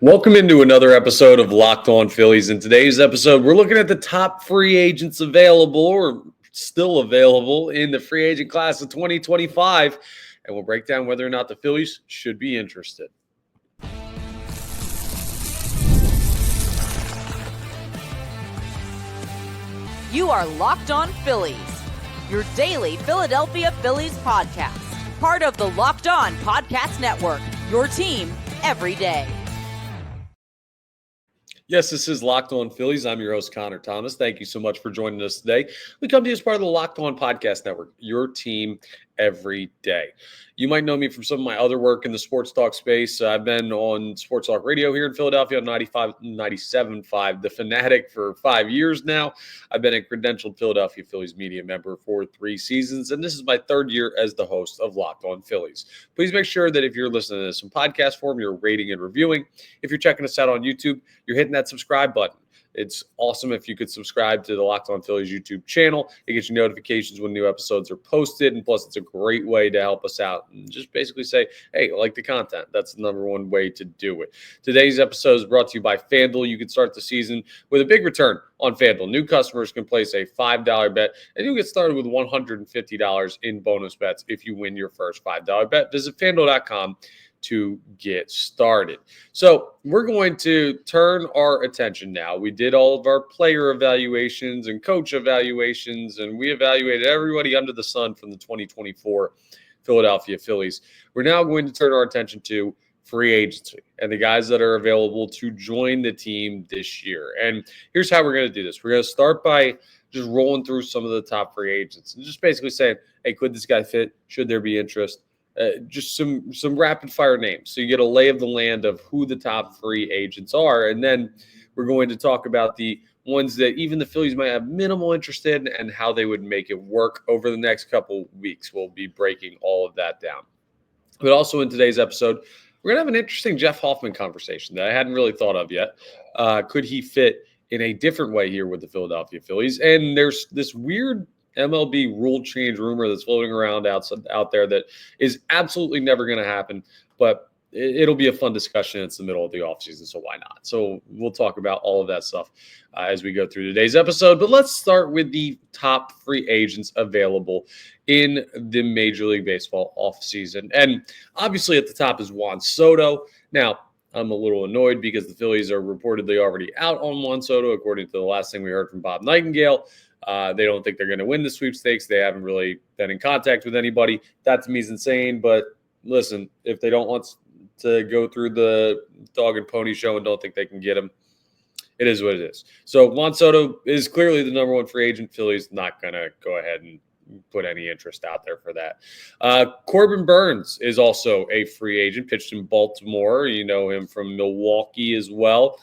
Welcome into another episode of Locked On Phillies. In today's episode, we're looking at the top free agents available or still available in the free agent class of 2025, and we'll break down whether or not the Phillies should be interested. You are Locked On Phillies, your daily Philadelphia Phillies podcast. Part of the Locked On Podcast Network, your team every day. Yes, this is Locked On Phillies. I'm your host, Connor Thomas. Thank you so much for joining us today. We come to you as part of the Locked On Podcast Network, your team every day. You might know me from some of my other work in the sports talk space. I've been on Sports Talk Radio here in Philadelphia on 97.5, The Fanatic, for 5 years now. I've been a credentialed Philadelphia Phillies media member for 3 seasons, and this is my 3rd year as the host of Locked On Phillies. Please make sure that if you're listening to this in podcast form, you're rating and reviewing. If you're checking us out on YouTube, you're hitting that subscribe button. It's awesome if you could subscribe to the Locked On Phillies YouTube channel. It gets you notifications when new episodes are posted, and plus it's a great way to help us out and just basically say, hey, I like the content. That's the number one way to do it. Today's episode is brought to you by FanDuel. You can start the season with a big return on FanDuel. New customers can place a $5 bet, and you'll get started with $150 in bonus bets if you win your first $5 bet. Visit FanDuel.com to get started. So we're going to turn our attention now. We did all of our player evaluations and coach evaluations, and we evaluated everybody under the sun from the 2024 Philadelphia Phillies. We're now going to turn our attention to free agency and the guys that are available to join the team this year. And here's how we're going to do this. We're going to start by just rolling through some of the top free agents and just basically saying, hey, could this guy fit? Should there be interest? Just some rapid fire names. So you get a lay of the land of who the top free agents are. And then we're going to talk about the ones that even the Phillies might have minimal interest in and how they would make it work over the next couple weeks. We'll be breaking all of that down. But also in today's episode, we're going to have an interesting Jeff Hoffman conversation that I hadn't really thought of yet. Could he fit in a different way here with the Philadelphia Phillies? And there's this weird MLB rule change rumor that's floating around out there that is absolutely never going to happen, but it'll be a fun discussion. It's the middle of the offseason, so why not? So we'll talk about all of that stuff as we go through today's episode, but let's start with the top free agents available in the Major League Baseball offseason. And obviously at the top is Juan Soto. Now, I'm a little annoyed because the Phillies are reportedly already out on Juan Soto, according to the last thing we heard from Bob Nightingale. They don't think they're going to win the sweepstakes. They haven't really been in contact with anybody. That to me is insane. But listen, if they don't want to go through the dog and pony show and don't think they can get him, it is what it is. So Juan Soto is clearly the number one free agent. Philly's not going to go ahead and put any interest out there for that. Corbin Burns is also a free agent, pitched in Baltimore. You know him from Milwaukee as well.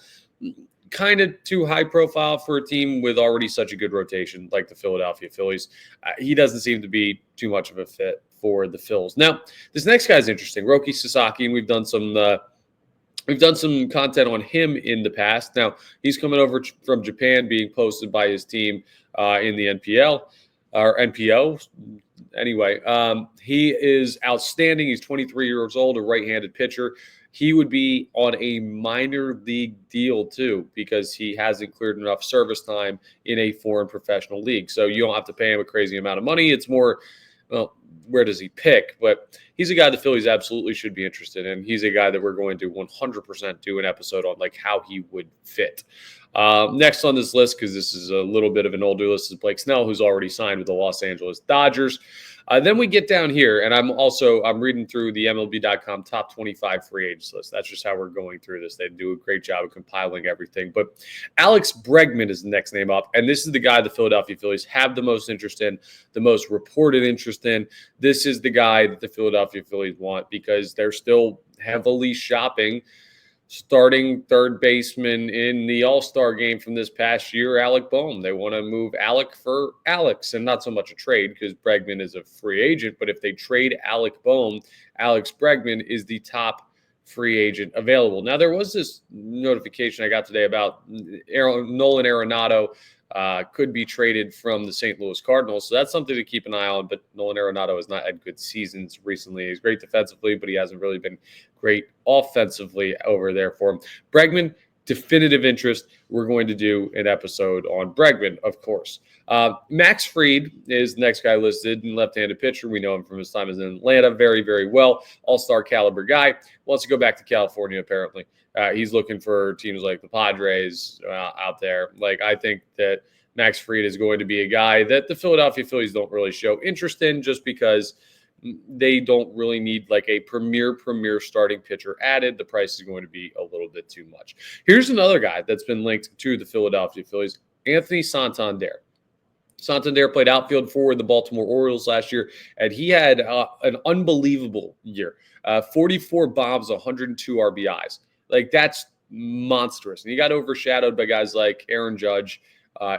Kind of too high profile for a team with already such a good rotation like the Philadelphia Phillies. He doesn't seem to be too much of a fit for the Phils. Now, this next guy is interesting, Roki Sasaki, and we've done some content on him in the past. Now, he's coming over from Japan, being posted by his team in the NPL or NPO. Anyway, he is outstanding. He's 23 years old, a right-handed pitcher. He would be on a minor league deal, too, because he hasn't cleared enough service time in a foreign professional league. So you don't have to pay him a crazy amount of money. It's more, well, where does he pick? But he's a guy the Phillies absolutely should be interested in. He's a guy that we're going to 100% do an episode on, like how he would fit. Next on this list, because this is a little bit of an older list, is Blake Snell, who's already signed with the Los Angeles Dodgers. Then we get down here, and I'm reading through the MLB.com top 25 free agents list. That's just how we're going through this. They do a great job of compiling everything. But Alex Bregman is the next name up, and this is the guy the Philadelphia Phillies have the most interest in, the most reported interest in. This is the guy that the Philadelphia Phillies want because they're still heavily shopping starting third baseman in the All-Star game from this past year, Alec Bohm. They want to move Alec for Alex, and not so much a trade because Bregman is a free agent. But if they trade Alec Bohm, Alex Bregman is the top free agent available. Now, there was this notification I got today about Nolan Arenado could be traded from the St. Louis Cardinals. So that's something to keep an eye on. But Nolan Arenado has not had good seasons recently. He's great defensively, but he hasn't really been great offensively over there for him. Bregman, definitive interest. We're going to do an episode on Bregman, of course. Max Fried is the next guy listed, left-handed pitcher. We know him from his time in Atlanta very, very well. All-star caliber guy. Wants to go back to California, apparently. He's looking for teams like the Padres out there. Like, I think that Max Fried is going to be a guy that the Philadelphia Phillies don't really show interest in, just because they don't really need like a premier starting pitcher added. The price is going to be a little bit too much. Here's another guy that's been linked to the Philadelphia Phillies, Anthony Santander. Santander played outfield for the Baltimore Orioles last year, and he had an unbelievable year. 44 bombs, 102 RBIs. Like, that's monstrous. And he got overshadowed by guys like Aaron Judge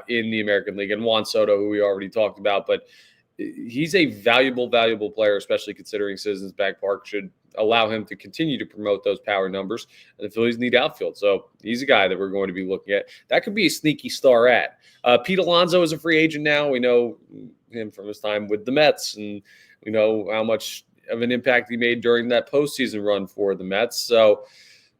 in the American League and Juan Soto, who we already talked about. But he's a valuable player, especially considering Citizens Bank Park should allow him to continue to promote those power numbers. And the Phillies need outfield. So he's a guy that we're going to be looking at. That could be a sneaky star ad. Pete Alonso is a free agent now. We know him from his time with the Mets, and we know how much of an impact he made during that postseason run for the Mets. So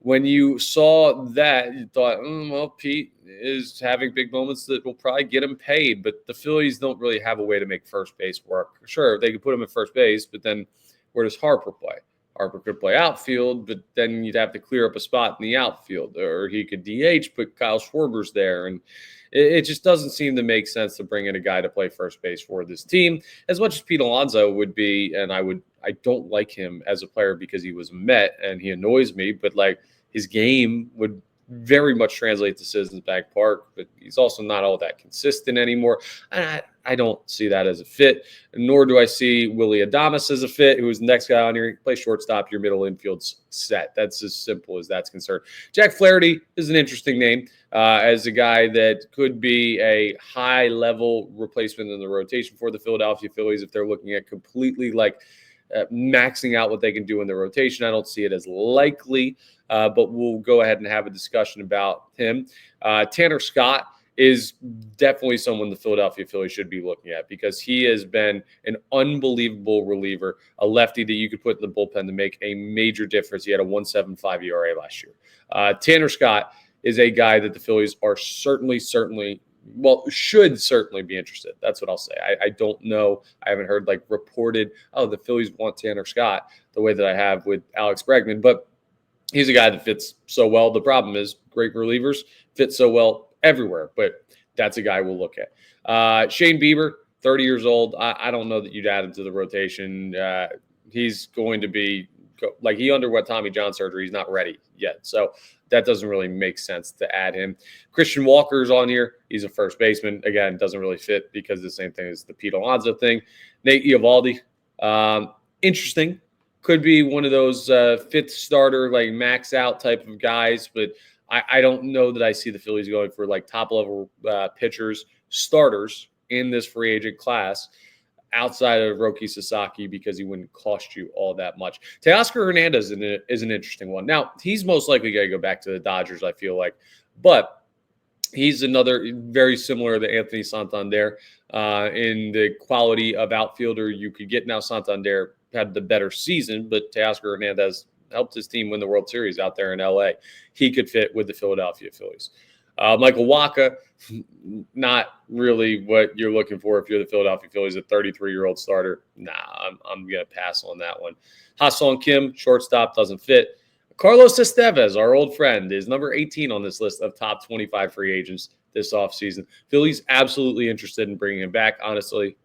when you saw that, you thought, well, Pete is having big moments that will probably get him paid, but the Phillies don't really have a way to make first base work. Sure, they could put him at first base, but then where does Harper play? Harper could play outfield, but then you'd have to clear up a spot in the outfield, or he could DH, but Kyle Schwarber's there, and it just doesn't seem to make sense to bring in a guy to play first base for this team. As much as Pete Alonso would be, and I don't like him as a player because he was a Met and he annoys me, but like his game would very much translate to Citizens Bank Park, but he's also not all that consistent anymore. I don't see that as a fit, nor do I see Willy Adames as a fit, who's the next guy on here. Play shortstop, your middle infield's set. That's as simple as that's concerned. Jack Flaherty is an interesting name as a guy that could be a high-level replacement in the rotation for the Philadelphia Phillies if they're looking at completely like maxing out what they can do in the rotation. I don't see it as likely, but we'll go ahead and have a discussion about him. Tanner Scott is definitely someone the Philadelphia Phillies should be looking at because he has been an unbelievable reliever, a lefty that you could put in the bullpen to make a major difference. He had a 1.75 ERA last year. Tanner Scott is a guy that the Phillies are should certainly be interested. That's what I'll say. I don't know. I haven't heard like reported, the Phillies want Tanner Scott the way that I have with Alex Bregman, but he's a guy that fits so well. The problem is great relievers fit so well everywhere, but that's a guy we'll look at. Shane Bieber, 30 years old. I don't know that you'd add him to the rotation. He's going to be like he underwent Tommy John surgery. He's not ready yet. So that doesn't really make sense to add him. Christian Walker's on here. He's a first baseman. Again, doesn't really fit because the same thing as the Pete Alonso thing. Nate Eovaldi, interesting. Could be one of those fifth starter, like max out type of guys, but I don't know that I see the Phillies going for like top level pitchers, starters in this free agent class outside of Roki Sasaki because he wouldn't cost you all that much. Teoscar Hernandez is an interesting one. Now, he's most likely going to go back to the Dodgers, I feel like, but he's another very similar to Anthony Santander in the quality of outfielder you could get. Now, Santander had the better season, but Teoscar Hernandez helped his team win the World Series out there in LA. He could fit with the Philadelphia Phillies. Michael Wacha, not really what you're looking for if you're the Philadelphia Phillies, a 33-year-old starter. Nah, I'm going to pass on that one. Ha-Seong Kim, shortstop, doesn't fit. Carlos Estevez, our old friend, is number 18 on this list of top 25 free agents this offseason. Phillies absolutely interested in bringing him back. Honestly,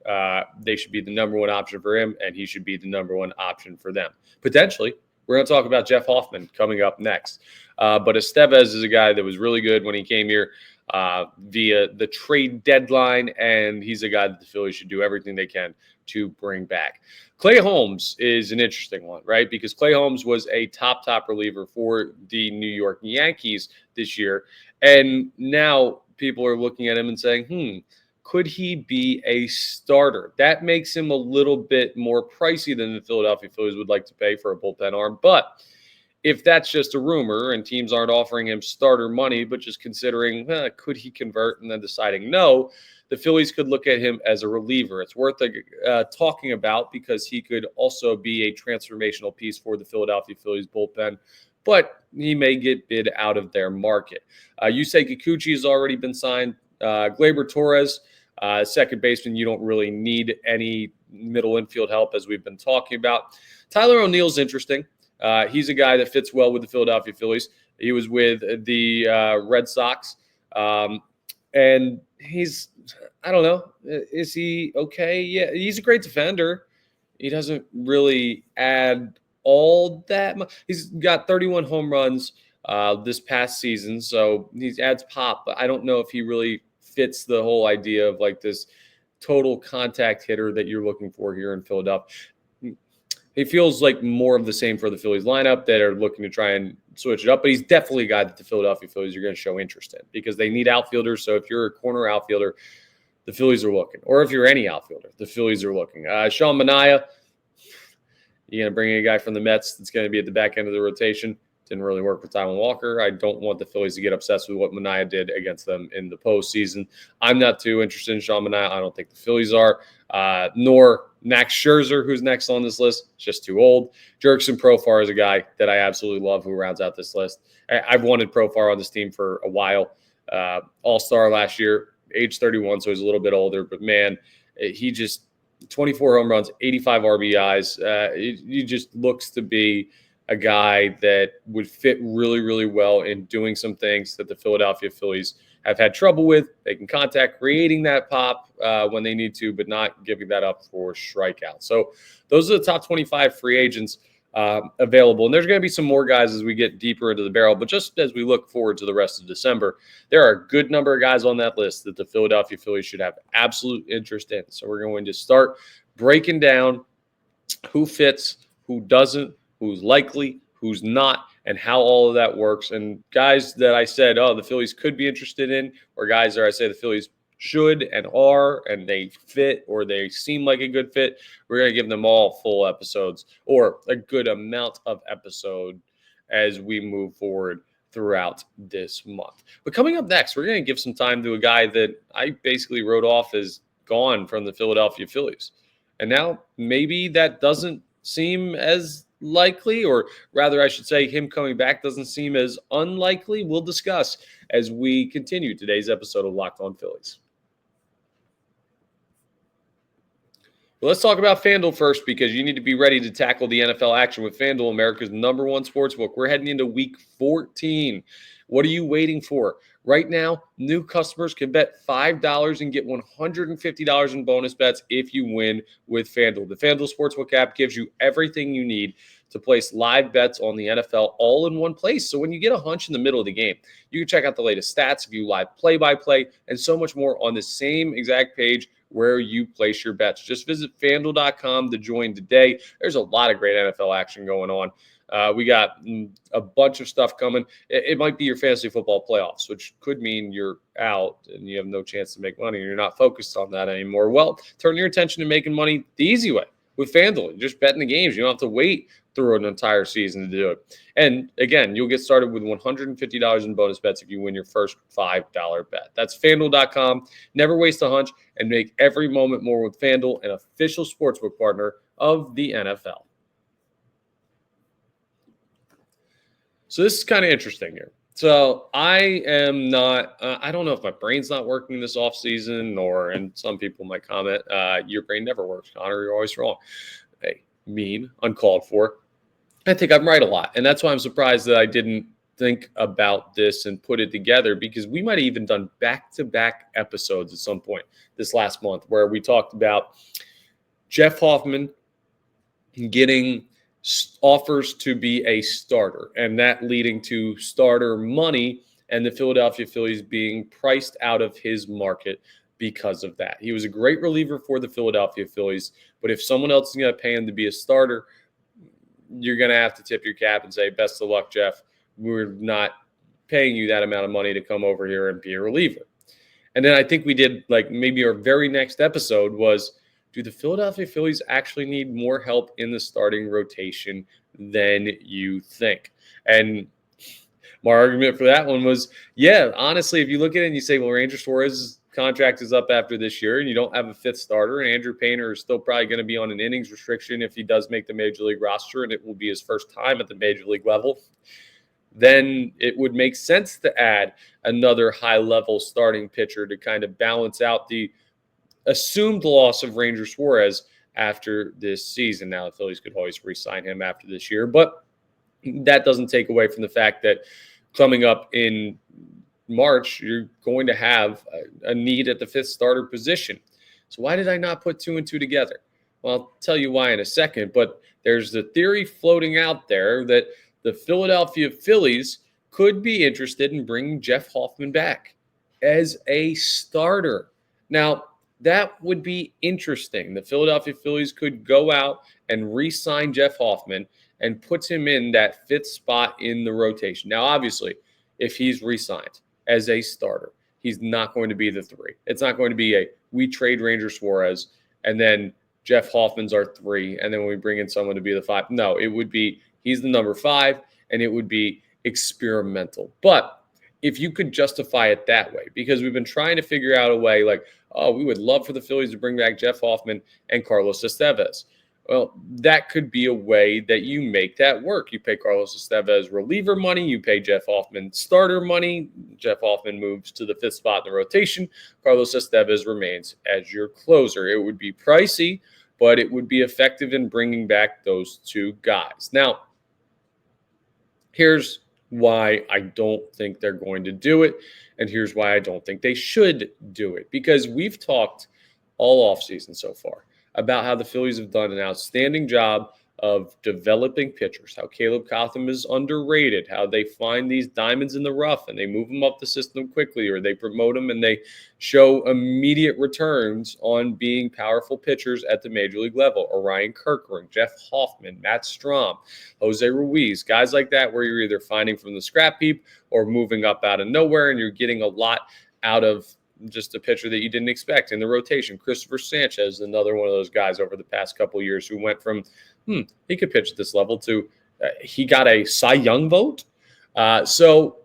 they should be the number one option for him, and he should be the number one option for them. Potentially, we're going to talk about Jeff Hoffman coming up next. But Estevez is a guy that was really good when he came here via the trade deadline, and he's a guy that the Phillies should do everything they can to bring back. Clay Holmes is an interesting one, right? Because Clay Holmes was a top reliever for the New York Yankees this year, and now people are looking at him and saying, could he be a starter? That makes him a little bit more pricey than the Philadelphia Phillies would like to pay for a bullpen arm. But if that's just a rumor and teams aren't offering him starter money, but just considering, could he convert and then deciding no, the Phillies could look at him as a reliever. It's worth talking about because he could also be a transformational piece for the Philadelphia Phillies bullpen, but he may get bid out of their market. Yusei Kikuchi has already been signed. Gleyber Torres, second baseman, you don't really need any middle infield help, as we've been talking about. Tyler O'Neill's interesting. He's a guy that fits well with the Philadelphia Phillies. He was with the Red Sox. And he's, I don't know, is he okay? Yeah, he's a great defender. He doesn't really add all that much. He's got 31 home runs this past season, so he adds pop, but I don't know if he really fits the whole idea of like this total contact hitter that you're looking for here in Philadelphia. He feels like more of the same for the Phillies lineup that are looking to try and switch it up. But he's definitely a guy that the Philadelphia Phillies are going to show interest in because they need outfielders. So if you're a corner outfielder, the Phillies are looking. Or if you're any outfielder, the Phillies are looking. Sean Manaea, you're going to bring in a guy from the Mets that's going to be at the back end of the rotation. Didn't really work with Taijuan Walker. I don't want the Phillies to get obsessed with what Manaea did against them in the postseason. I'm not too interested in Sean Manaea. I don't think the Phillies are, nor Max Scherzer, who's next on this list, just too old. Jurickson Profar is a guy that I absolutely love who rounds out this list. I've wanted Profar on this team for a while. All-star last year, age 31, so he's a little bit older. But, man, he just 24 home runs, 85 RBIs. He just looks to be a guy that would fit really, really well in doing some things that the Philadelphia Phillies have had trouble with. They can contact, creating that pop when they need to, but not giving that up for strikeout. So those are the top 25 free agents available. And there's going to be some more guys as we get deeper into the barrel. But just as we look forward to the rest of December, there are a good number of guys on that list that the Philadelphia Phillies should have absolute interest in. So we're going to start breaking down who fits, who doesn't, who's likely, who's not, and how all of that works. And guys that I said, the Phillies could be interested in, or guys that I say the Phillies should and are, and they fit, or they seem like a good fit, we're going to give them all full episodes, or a good amount of episode as we move forward throughout this month. But coming up next, we're going to give some time to a guy that I basically wrote off as gone from the Philadelphia Phillies. And now maybe that doesn't seem as likely, or rather I should say him coming back doesn't seem as unlikely. We'll discuss as we continue today's episode of Locked On Phillies. Well, let's talk about FanDuel first, because you need to be ready to tackle the NFL action with FanDuel, America's #1 sportsbook. We're heading into week 14. What are you waiting for? Right now, new customers can bet $5 and get $150 in bonus bets if you win with FanDuel. The FanDuel Sportsbook app gives you everything you need to place live bets on the NFL all in one place. So when you get a hunch in the middle of the game, you can check out the latest stats, view live play-by-play, and so much more on the same exact page where you place your bets. Just visit FanDuel.com to join today. There's a lot of great NFL action going on. We got a bunch of stuff coming. It might be your fantasy football playoffs, which could mean you're out and you have no chance to make money and you're not focused on that anymore. Well, turn your attention to making money the easy way with FanDuel. You're just betting the games. You don't have to wait through an entire season to do it. And again, you'll get started with $150 in bonus bets if you win your first $5 bet. That's FanDuel.com. Never waste a hunch and make every moment more with FanDuel, an official sportsbook partner of the NFL. So this is kind of interesting here. So I am not, I don't know if my brain's not working this offseason, or, and some people might comment, your brain never works, Connor, you're always wrong. Hey, mean, uncalled for. I think I'm right a lot. And that's why I'm surprised that I didn't think about this and put it together, because we might have even done back-to-back episodes at some point this last month where we talked about Jeff Hoffman getting offers to be a starter, and that leading to starter money and the Philadelphia Phillies being priced out of his market because of that. He was a great reliever for the Philadelphia Phillies, but if someone else is going to pay him to be a starter, you're going to have to tip your cap and say, best of luck, Jeff. We're not paying you that amount of money to come over here and be a reliever. And then I think we did, like, maybe our very next episode was, do the Philadelphia Phillies actually need more help in the starting rotation than you think? And my argument for that one was, yeah, honestly, if you look at it and you say, well, Ranger Suarez's contract is up after this year and you don't have a fifth starter, and Andrew Painter is still probably going to be on an innings restriction if he does make the major league roster, and it will be his first time at the major league level, then it would make sense to add another high-level starting pitcher to kind of balance out the assumed loss of Ranger Suarez after this season. Now, the Phillies could always re-sign him after this year, but that doesn't take away from the fact that coming up in March, you're going to have a need at the fifth starter position. So why did I not put 2 and 2 together? Well, I'll tell you why in a second, but there's the theory floating out there that the Philadelphia Phillies could be interested in bringing Jeff Hoffman back as a starter. Now, that would be interesting. The Philadelphia Phillies could go out and re-sign Jeff Hoffman and puts him in that fifth spot in the rotation. Now, obviously, if he's re-signed as a starter, he's not going to be the 3. It's not going to be we trade Ranger Suarez and then Jeff Hoffman's our 3, and then we bring in someone to be the 5. No, it would be he's the number 5, and it would be experimental. But if you could justify it that way, because we've been trying to figure out a way like, oh, we would love for the Phillies to bring back Jeff Hoffman and Carlos Estevez. Well, that could be a way that you make that work. You pay Carlos Estevez reliever money. You pay Jeff Hoffman starter money. Jeff Hoffman moves to the fifth spot in the rotation. Carlos Estevez remains as your closer. It would be pricey, but it would be effective in bringing back those 2 guys. Now, here's why I don't think they're going to do it, and here's why I don't think they should do it. Because we've talked all offseason so far about how the Phillies have done an outstanding job of developing pitchers, how Caleb Cotham is underrated, how they find these diamonds in the rough and they move them up the system quickly, or they promote them and they show immediate returns on being powerful pitchers at the major league level. Orion Kirkering, Jeff Hoffman, Matt Strom, Jose Ruiz, guys like that where you're either finding from the scrap heap or moving up out of nowhere and you're getting a lot out of just a pitcher that you didn't expect in the rotation. Christopher Sanchez, another one of those guys over the past couple of years who went from, he could pitch at this level to he got a Cy Young vote. So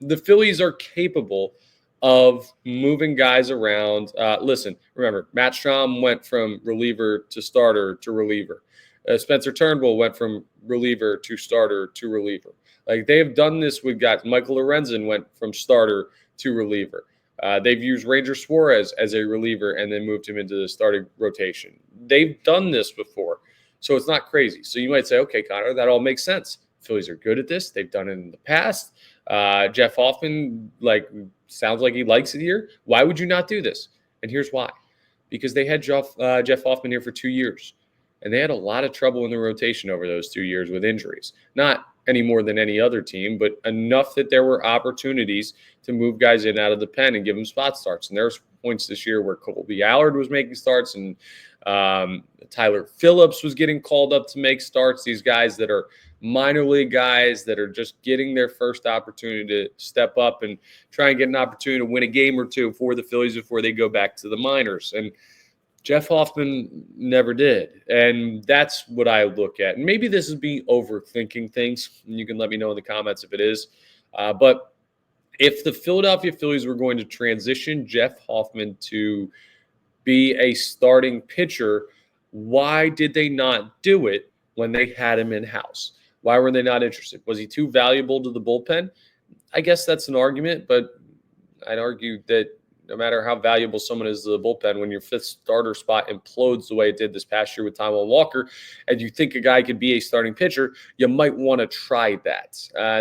the Phillies are capable of moving guys around. Listen, remember, Matt Strom went from reliever to starter to reliever. Spencer Turnbull went from reliever to starter to reliever. Like, they have done this with guys. Michael Lorenzen went from starter to reliever. They've used Ranger Suarez as a reliever and then moved him into the starting rotation. They've done this before, so it's not crazy. So you might say, okay, Connor, that all makes sense. Phillies are good at this. They've done it in the past. Jeff Hoffman, sounds like he likes it here. Why would you not do this? And here's why. Because they had Jeff Hoffman here for 2 years, and they had a lot of trouble in the rotation over those 2 years with injuries. Not any more than any other team, but enough that there were opportunities to move guys in out of the pen and give them spot starts. And there's points this year where Colby Allard was making starts and Tyler Phillips was getting called up to make starts. These guys that are minor league guys that are just getting their first opportunity to step up and try and get an opportunity to win a game or two for the Phillies before they go back to the minors. And Jeff Hoffman never did. And that's what I look at. And maybe this is me overthinking things. And you can let me know in the comments if it is. But if the Philadelphia Phillies were going to transition Jeff Hoffman to be a starting pitcher, why did they not do it when they had him in-house? Why were they not interested? Was he too valuable to the bullpen? I guess that's an argument, but I'd argue that no matter how valuable someone is to the bullpen, when your fifth starter spot implodes the way it did this past year with Taijuan Walker, and you think a guy could be a starting pitcher, you might want to try that.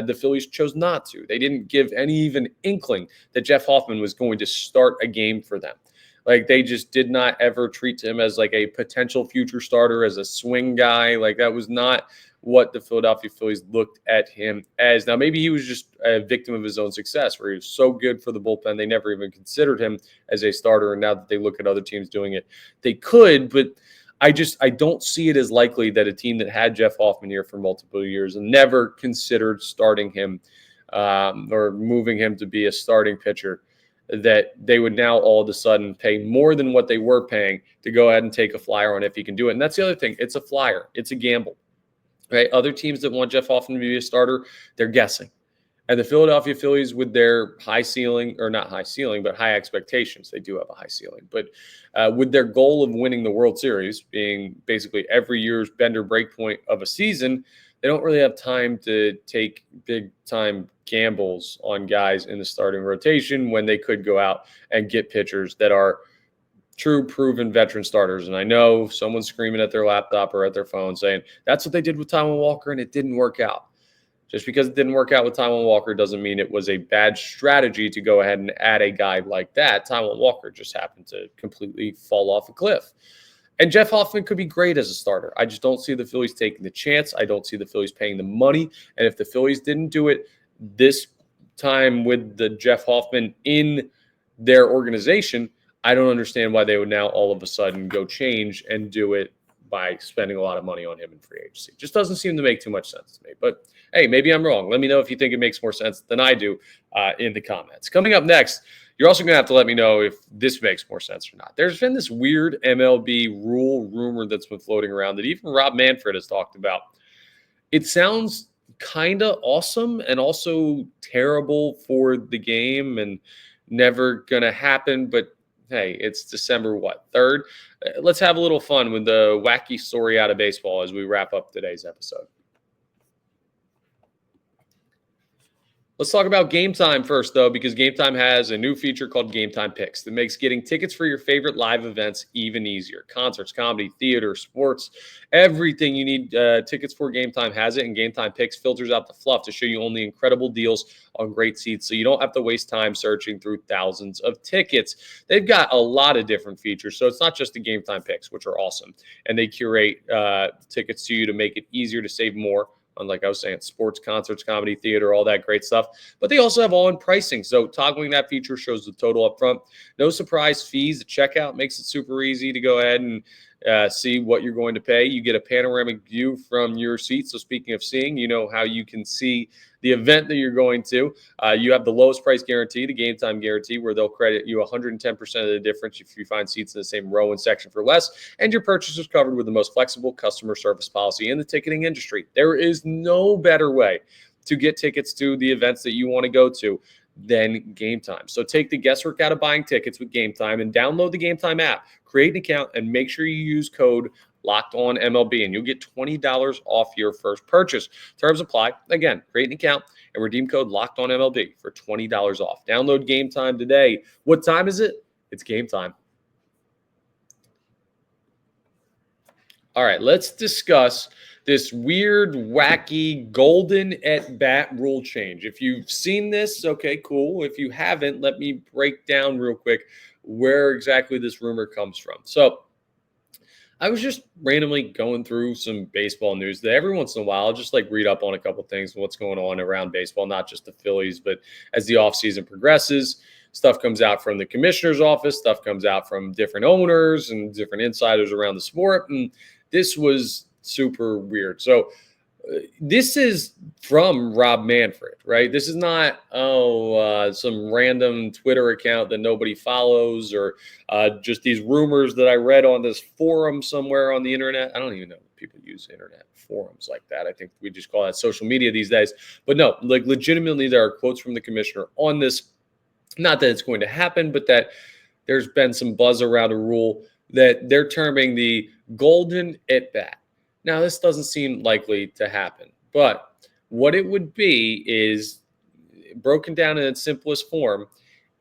The Phillies chose not to. They didn't give any even inkling that Jeff Hoffman was going to start a game for them. Like, they just did not ever treat him as like a potential future starter, as a swing guy. Like, that was not what the Philadelphia Phillies looked at him as. Now, maybe he was just a victim of his own success, where he was so good for the bullpen, they never even considered him as a starter. And now that they look at other teams doing it, they could. But I don't see it as likely that a team that had Jeff Hoffman here for multiple years and never considered starting him or moving him to be a starting pitcher, that they would now all of a sudden pay more than what they were paying to go ahead and take a flyer on if he can do it. And that's the other thing. It's a flyer. It's a gamble. right? Other teams that want Jeff Hoffman to be a starter, they're guessing. And the Philadelphia Phillies, with their high ceiling, or not high ceiling, but high expectations, they do have a high ceiling. But with their goal of winning the World Series being basically every year's bend or break point of a season, they don't really have time to take big time gambles on guys in the starting rotation when they could go out and get pitchers that are true proven veteran starters. And I know someone's screaming at their laptop or at their phone saying that's what they did with Taijuan Walker and it didn't work out. Just because it didn't work out with Taijuan Walker doesn't mean it was a bad strategy to go ahead and add a guy like that. Taijuan Walker just happened to completely fall off a cliff. And Jeff Hoffman could be great as a starter. I just don't see the Phillies taking the chance. I don't see the Phillies paying the money. And if the Phillies didn't do it this time with the Jeff Hoffman in their organization, I don't understand why they would now all of a sudden go change and do it by spending a lot of money on him in free agency. Just doesn't seem to make too much sense to me. But hey, maybe I'm wrong. Let me know if you think it makes more sense than I do in the comments. Coming up next, you're also going to have to let me know if this makes more sense or not. There's been this weird MLB rule rumor that's been floating around that even Rob Manfred has talked about. It sounds kind of awesome and also terrible for the game and never going to happen, but hey, it's December, 3rd? Let's have a little fun with the wacky story out of baseball as we wrap up today's episode. Let's talk about Game Time first, though, because Game Time has a new feature called Game Time Picks that makes getting tickets for your favorite live events even easier. Concerts, comedy, theater, sports, everything you need tickets for, Game Time has it, and Game Time Picks filters out the fluff to show you only incredible deals on great seats, so you don't have to waste time searching through thousands of tickets. They've got a lot of different features, so it's not just the Game Time Picks, which are awesome, and they curate tickets to you to make it easier to save more. Like I was saying, sports, concerts, comedy, theater, all that great stuff. But they also have all-in pricing. So toggling that feature shows the total up front. No surprise fees at checkout makes it super easy to go ahead and see what you're going to pay. You get a panoramic view from your seat. So speaking of seeing, you know how you can see the event that you're going to. You have the lowest price guarantee, the Game Time guarantee, where they'll credit you 110% of the difference if you find seats in the same row and section for less. And your purchase is covered with the most flexible customer service policy in the ticketing industry. There is no better way to get tickets to the events that you want to go to than Game Time. So take the guesswork out of buying tickets with Game Time and download the Game Time app, create an account, and make sure you use code LOCKEDONMLB, and you'll get $20 off your first purchase. Terms apply. Again, create an account and redeem code LOCKEDONMLB for $20 off. Download Game Time today. What time is it? It's game time. All right, let's discuss this weird, wacky, golden at-bat rule change. If you've seen this, okay, cool. If you haven't, let me break down real quick where exactly this rumor comes from. So I was just randomly going through some baseball news that every once in a while I'll just like read up on a couple things, what's going on around baseball, not just the Phillies, but as the offseason progresses, stuff comes out from the commissioner's office, stuff comes out from different owners and different insiders around the sport. And this was super weird. So this is from Rob Manfred, right? This is not, some random Twitter account that nobody follows or just these rumors that I read on this forum somewhere on the internet. I don't even know if people use internet forums like that. I think we just call that social media these days. But no, like legitimately, there are quotes from the commissioner on this. Not that it's going to happen, but that there's been some buzz around a rule that they're terming the golden at-bat. Now, this doesn't seem likely to happen, but what it would be is broken down in its simplest form.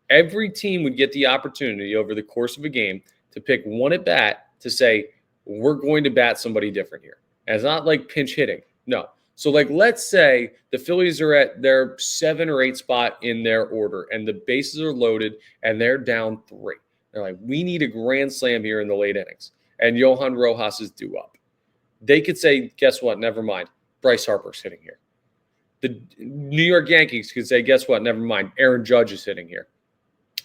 Every team would get the opportunity over the course of a game to pick one at bat to say, we're going to bat somebody different here. And it's not like pinch hitting. No. So like, let's say the Phillies are at their 7 or 8 spot in their order and the bases are loaded and they're down 3. They're like, we need a grand slam here in the late innings. And Johan Rojas is due up. They could say, guess what? Never mind. Bryce Harper's hitting here. The New York Yankees could say, guess what? Never mind. Aaron Judge is hitting here.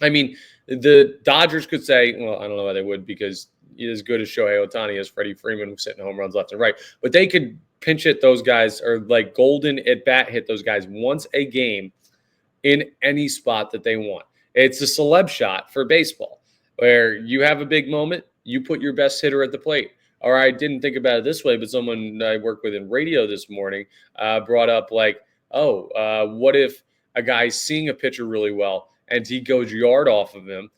I mean, the Dodgers could say, well, I don't know why they would because as good as Shohei Ohtani is, Freddie Freeman was hitting home runs left and right. But they could pinch hit those guys or like golden at bat hit those guys once a game in any spot that they want. It's a celeb shot for baseball where you have a big moment, you put your best hitter at the plate. Or I didn't think about it this way, but someone I work with in radio this morning brought up like, what if a guy's seeing a pitcher really well and he goes yard off of him?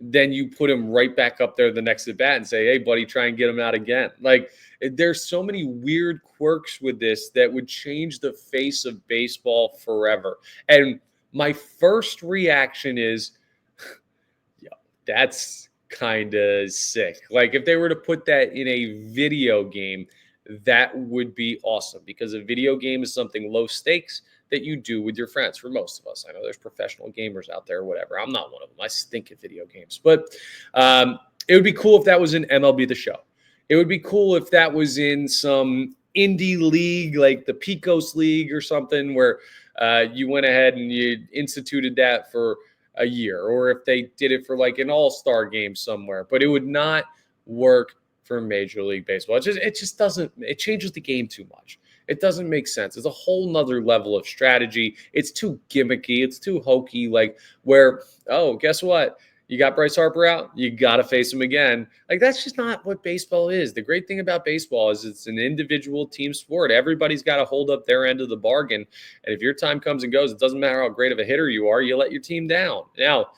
Then you put him right back up there the next at bat and say, hey, buddy, try and get him out again. Like, there's so many weird quirks with this that would change the face of baseball forever. And my first reaction is, yeah, that's kind of sick. Like, if they were to put that in a video game, that would be awesome, because a video game is something low stakes that you do with your friends. For most of us, I know there's professional gamers out there or whatever. I'm not one of them. I stink at video games. But it would be cool if that was in MLB The Show. It would be cool if that was in some indie league like the Pecos League or something, where you went ahead and you instituted that for a year, or if they did it for like an all-star game somewhere. But it would not work for Major League Baseball. It just doesn't. It changes the game too much. It doesn't make sense. It's a whole nother level of strategy. It's too gimmicky. It's too hokey. Like, where, oh, guess what? You got Bryce Harper out, you got to face him again. Like, that's just not what baseball is. The great thing about baseball is it's an individual team sport. Everybody's got to hold up their end of the bargain. And if your time comes and goes, it doesn't matter how great of a hitter you are, you let your team down. Now,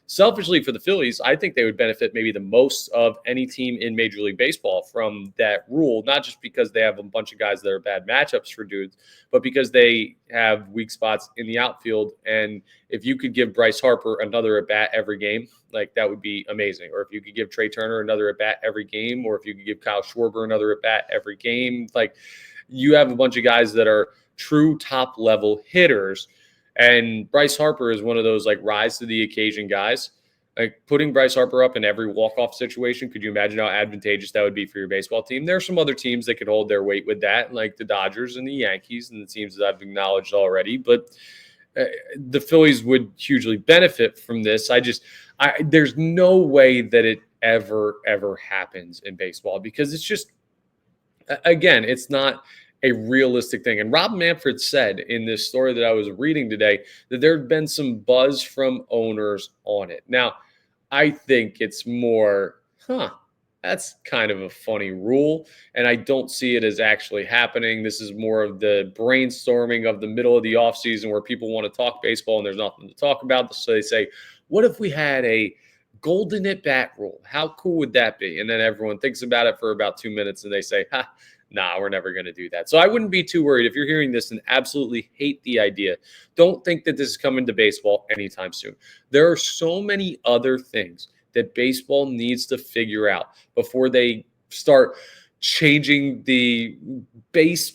selfishly for the Phillies, I think they would benefit maybe the most of any team in Major League Baseball from that rule, not just because they have a bunch of guys that are bad matchups for dudes, but because they have weak spots in the outfield. And if you could give Bryce Harper another at-bat every game, like, that would be amazing. Or if you could give Trey Turner another at-bat every game, or if you could give Kyle Schwarber another at-bat every game, like, you have a bunch of guys that are true top-level hitters. And Bryce Harper is one of those, like, rise to the occasion guys. Like, putting Bryce Harper up in every walk-off situation, could you imagine how advantageous that would be for your baseball team? There are some other teams that could hold their weight with that, like the Dodgers and the Yankees and the teams that I've acknowledged already. But the Phillies would hugely benefit from this. There's no way that it ever happens in baseball, because it's just, again, it's not a realistic thing. And Rob Manfred said in this story that I was reading today that there had been some buzz from owners on it. Now, I think it's more, that's kind of a funny rule, and I don't see it as actually happening. This is more of the brainstorming of the middle of the offseason, where people want to talk baseball and there's nothing to talk about. So they say, what if we had a golden at bat rule? How cool would that be? And then everyone thinks about it for about 2 minutes and they say, nah, we're never going to do that. So I wouldn't be too worried if you're hearing this and absolutely hate the idea. Don't think that this is coming to baseball anytime soon. There are so many other things that baseball needs to figure out before they start changing the base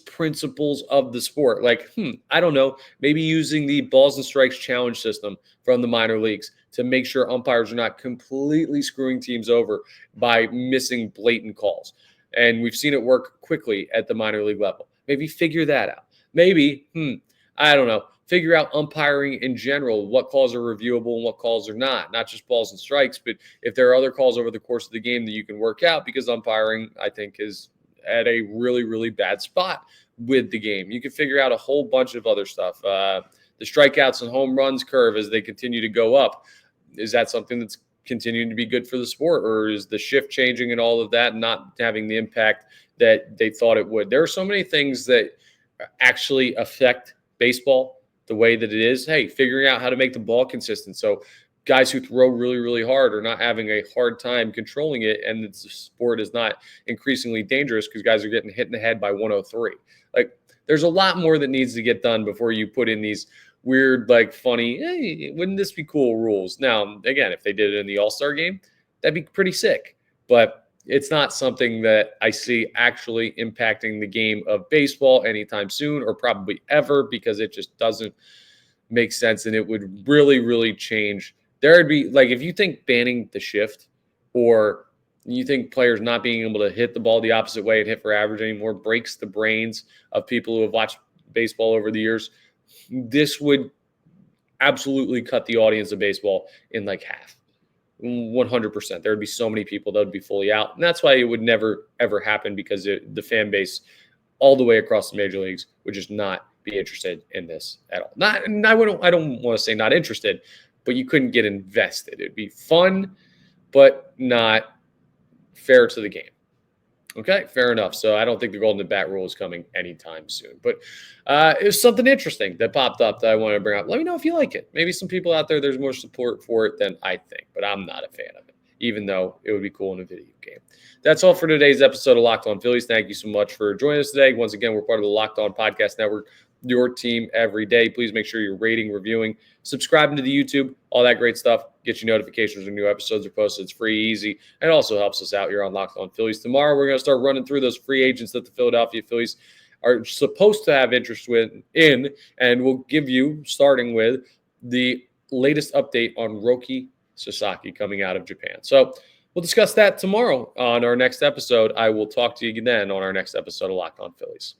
principles of the sport. Like, I don't know, maybe using the balls and strikes challenge system from the minor leagues to make sure umpires are not completely screwing teams over by missing blatant calls. And we've seen it work quickly at the minor league level. Maybe figure that out. Maybe, I don't know, figure out umpiring in general, what calls are reviewable and what calls are not just balls and strikes, but if there are other calls over the course of the game that you can work out, because umpiring, I think, is at a really, really bad spot with the game. You can figure out a whole bunch of other stuff. The strikeouts and home runs curve as they continue to go up. Is that something that's continuing to be good for the sport, or is the shift changing and all of that not having the impact that they thought it would? There are so many things that actually affect baseball the way that it is. Hey, figuring out how to make the ball consistent, so guys who throw really, really hard are not having a hard time controlling it, and the sport is not increasingly dangerous because guys are getting hit in the head by 103. Like, there's a lot more that needs to get done before you put in these weird, like, funny, hey, wouldn't this be cool rules? Now, again, if they did it in the All-Star game, that'd be pretty sick. But it's not something that I see actually impacting the game of baseball anytime soon, or probably ever, because it just doesn't make sense. And it would really, really change. There'd be, like, if you think banning the shift, or you think players not being able to hit the ball the opposite way and hit for average anymore breaks the brains of people who have watched baseball over the years, this would absolutely cut the audience of baseball in like half. 100%. There would be so many people that would be fully out. And that's why it would never, ever happen, because the fan base all the way across the major leagues would just not be interested in this at all. I don't want to say not interested, but you couldn't get invested. It'd be fun, but not fair to the game. Okay, fair enough. So I don't think the golden bat rule is coming anytime soon. But it was something interesting that popped up that I wanted to bring up. Let me know if you like it. Maybe some people out there, there's more support for it than I think, but I'm not a fan of it, even though it would be cool in a video game. That's all for today's episode of Locked On Phillies. Thank you so much for joining us today. Once again, we're part of the Locked On Podcast Network, your team every day. Please make sure you're rating, reviewing, subscribing to the YouTube, all that great stuff. Get you notifications when new episodes are posted. It's free, easy, and it also helps us out here on Locked On Phillies. Tomorrow, we're going to start running through those free agents that the Philadelphia Phillies are supposed to have interest in, and we'll give you, starting with the latest update on Roki Sasaki coming out of Japan. So we'll discuss that tomorrow on our next episode. I will talk to you again on our next episode of Locked On Phillies.